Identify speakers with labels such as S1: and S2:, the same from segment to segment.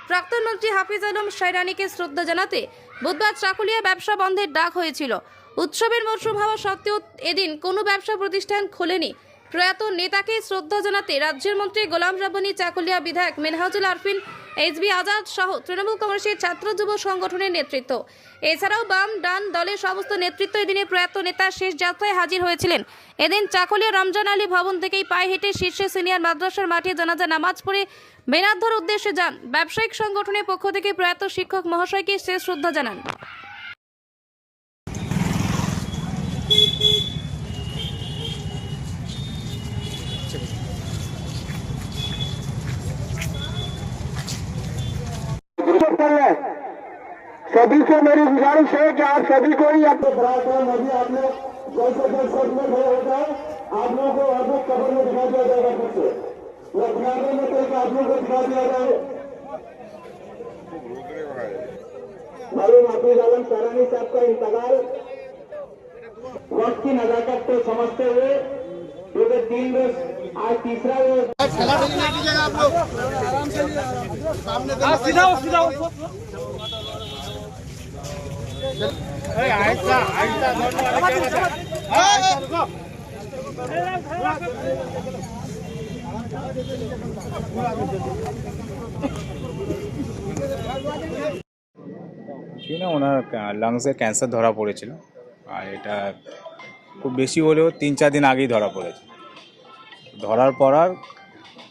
S1: প্রাক্তন মন্ত্রী হাফিজ আলম শাইরানিকে শ্রদ্ধা জানাতে বুধবার চাকুলিয়া ব্যবসা বন্ধের ডাক হয়েছিল। উৎসবের মরশুম হওয়া সত্ত্বেও এদিন কোনো ব্যবসা প্রতিষ্ঠান খোলেনি। প্রয়াত নেতাকে শ্রদ্ধা জানাতে রাজ্যের মন্ত্রী গোলাম রাব্বানী, চাকুলিয়া বিধায়ক মিনহাজুল আরফিন, এইচবি আজাদ সহ তৃণমূল কংগ্রেসের ছাত্র যুব সংগঠনের নেতৃত্ব, এছাড়াও বাম ডান দলের সমস্ত নেতৃত্ব এদিনে প্রয়াত নেতার শেষ যাত্রায় হাজির হয়েছিলেন। এদিন চাকুলিয়া রমজান আলী ভবন থেকেই পায়ে হেঁটে শীর্ষে সিনিয়র মাদ্রাসার মাঠে জানাজা নামাজ পড়ে বেনাদ্ধর উদ্দেশ্যে যান। ব্যবসায়িক সংগঠনের পক্ষ থেকে প্রয়াত শিক্ষক মহাশয়কে শেষ শ্রদ্ধা জানান।
S2: सभी से मेरी गुजारिश है कि आप सभी को ही अपने पराक्रम अभी आप लोग जैसे दर्शक में खड़े होता है, आप लोगों को आप लोग कबर में दिखा दिया जाएगा। फिर से लखनऊ में कई आदमियों को दिखा दिया जाए। मरूम हाफिज आलम शाइरानी साहब का इंतकाल वक्त की नजाकत को समझते हुए क्योंकि 3 रोज आज तीसरा रोज
S3: ওনার লাংসে ক্যান্সার ধরা পড়েছিল, আর এটা খুব বেশি হলেও 3-4 দিন আগেই ধরা পড়েছে। ধরার পর আর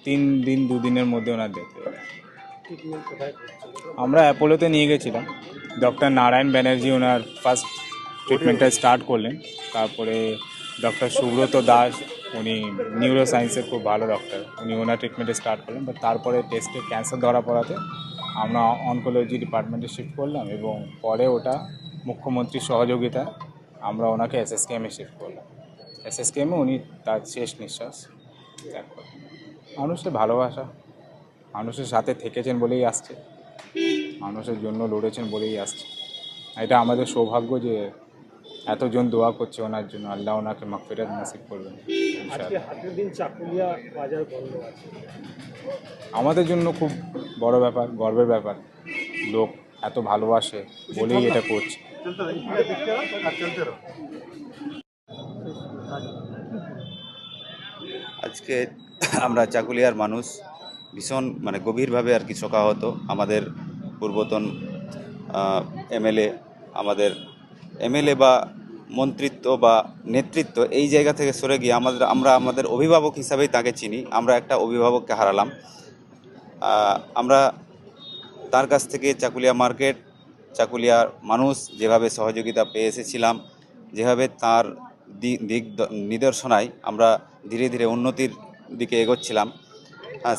S3: 2 দিনের মধ্যে ওনার ডেথ হয়ে গেছে। আমরা অ্যাপোলোতে নিয়ে গেছিলাম। ডক্টর নারায়ণ ব্যানার্জি ওনার ফার্স্ট ট্রিটমেন্টটা স্টার্ট করলেন। তারপরে ডক্টর সুব্রত দাস, উনি নিউরো সায়েন্সের খুব ভালো ডক্টর, উনি ওনার ট্রিটমেন্টে স্টার্ট করলেন। বাট তারপরে টেস্টে ক্যান্সার ধরা পড়াতে আমরা অনকোলজি ডিপার্টমেন্টে শিফট করলাম, এবং পরে ওটা মুখ্যমন্ত্রীর সহযোগিতায় আমরা ওনাকে এসএসকেএমে শিফট করলাম। এসএসকেএমে উনি তার শেষ নিঃশ্বাস ত্যাগ করলেন। মানুষের ভালোবাসা, মানুষের সাথে থেকেছেন বলেই আসছে, মানুষের জন্য লড়েছেন বলেই আসছে। এটা আমাদের সৌভাগ্য যে এতজন দোয়া করছে ওনার জন্য। আল্লাহ ওনাকে মাগফিরাত নসিব করবেন। আমাদের জন্য খুব বড় ব্যাপার, গর্বের ব্যাপার। লোক এত ভালোবাসে বলেই এটা করছে।
S4: আজকে আমরা চাকুলিয়ার মানুষ ভীষণ গভীরভাবে আর কি শোকাহত। আমাদের পূর্বতন এমএলএ বা মন্ত্রিত্ব বা নেতৃত্ব এই জায়গা থেকে সরে গিয়ে আমরা আমাদের অভিভাবক হিসাবেই তাকে চিনি। আমরা একটা অভিভাবককে হারালাম। আমরা তার কাছ থেকে চাকুলিয়া মার্কেট, চাকুলিয়ার মানুষ যেভাবে সহযোগিতা পেয়ে এসেছিলাম, যেভাবে তার দিক নিদর্শনায় আমরা ধীরে ধীরে উন্নতির দিকে এগোচ্ছিলাম,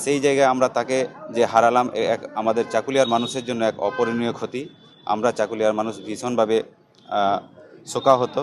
S4: সেই জায়গায় আমরা তাকে যে হারালাম, আমাদের চাকুলিয়ার মানুষের জন্য এক অপূরণীয় ক্ষতি। আমরা চাকুলিয়ার মানুষ ভীষণভাবে শোকাহত।